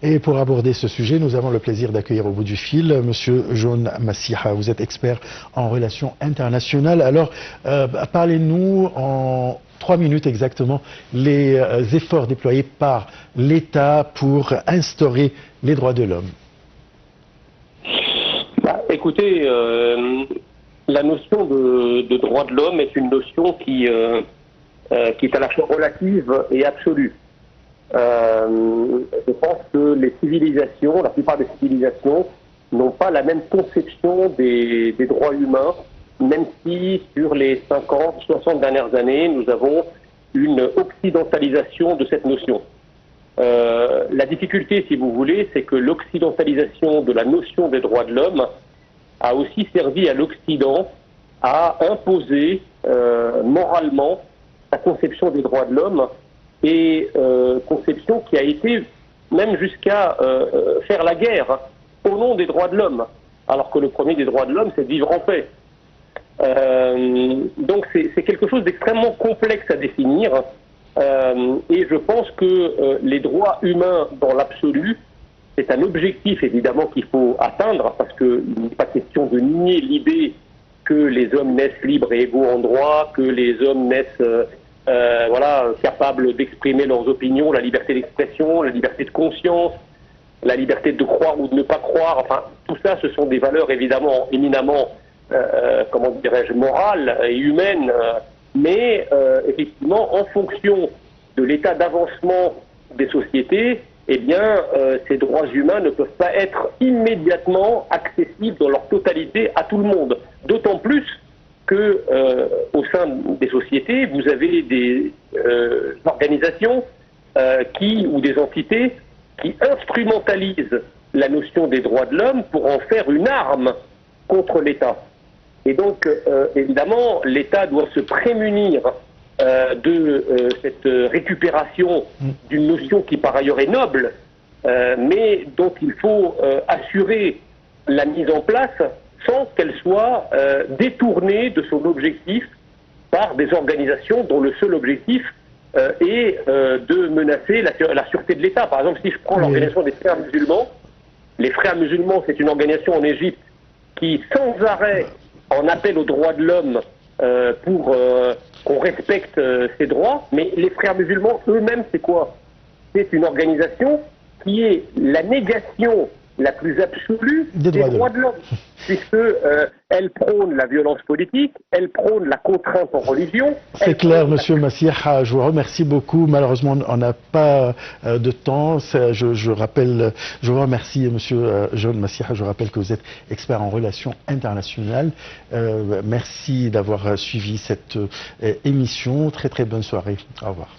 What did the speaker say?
Et pour aborder ce sujet, nous avons le plaisir d'accueillir au bout du fil Monsieur John Massiha. Vous êtes expert en relations internationales. Alors, parlez-nous en 3 minutes exactement les efforts déployés par l'État pour instaurer les droits de l'homme. Écoutez, la notion de droits de l'homme est une notion qui est à la fois relative et absolue. Je pense que les civilisations, la plupart des civilisations, n'ont pas la même conception des droits humains, même si sur les 50, 60 dernières années, nous avons une occidentalisation de cette notion. La difficulté, si vous voulez, c'est que l'occidentalisation de la notion des droits de l'homme a aussi servi à l'Occident à imposer moralement sa conception des droits de l'homme, et conception qui a été même jusqu'à faire la guerre au nom des droits de l'homme, alors que le premier des droits de l'homme, c'est de vivre en paix. Donc c'est quelque chose d'extrêmement complexe à définir, et je pense que les droits humains dans l'absolu, c'est un objectif évidemment qu'il faut atteindre, parce qu'il n'est pas question de nier l'idée que les hommes naissent libres et égaux en droit, que les hommes naissent capables d'exprimer leurs opinions, la liberté d'expression, la liberté de conscience, la liberté de croire ou de ne pas croire. Enfin, tout ça, ce sont des valeurs évidemment éminemment, morales et humaines, mais effectivement, en fonction de l'état d'avancement des sociétés, eh bien, ces droits humains ne peuvent pas être immédiatement accessibles dans leur totalité à tout le monde. D'autant plus que, au sein des sociétés, vous avez des organisations ou des entités qui instrumentalisent la notion des droits de l'homme pour en faire une arme contre l'État. Et donc, évidemment, l'État doit se prémunir de cette récupération d'une notion qui par ailleurs est noble, mais dont il faut assurer la mise en place sans qu'elle soit détournée de son objectif par des organisations dont le seul objectif est de menacer la sûreté de l'État. Par exemple, si je prends l'organisation des Frères musulmans, les Frères musulmans, c'est une organisation en Égypte qui, sans arrêt, en appelle aux droits de l'homme pour qu'on respecte ces droits, mais les Frères musulmans eux-mêmes, c'est quoi? C'est une organisation qui est la négation la plus absolue des droits de l'homme, puisque elle prône la violence politique, elle prône la contrainte en religion. C'est clair, Monsieur Massiha, je vous remercie beaucoup. Malheureusement, on n'a pas de temps. Je vous remercie, Monsieur John Massiha. Je rappelle que vous êtes expert en relations internationales. Merci d'avoir suivi cette émission. Très très bonne soirée. Au revoir.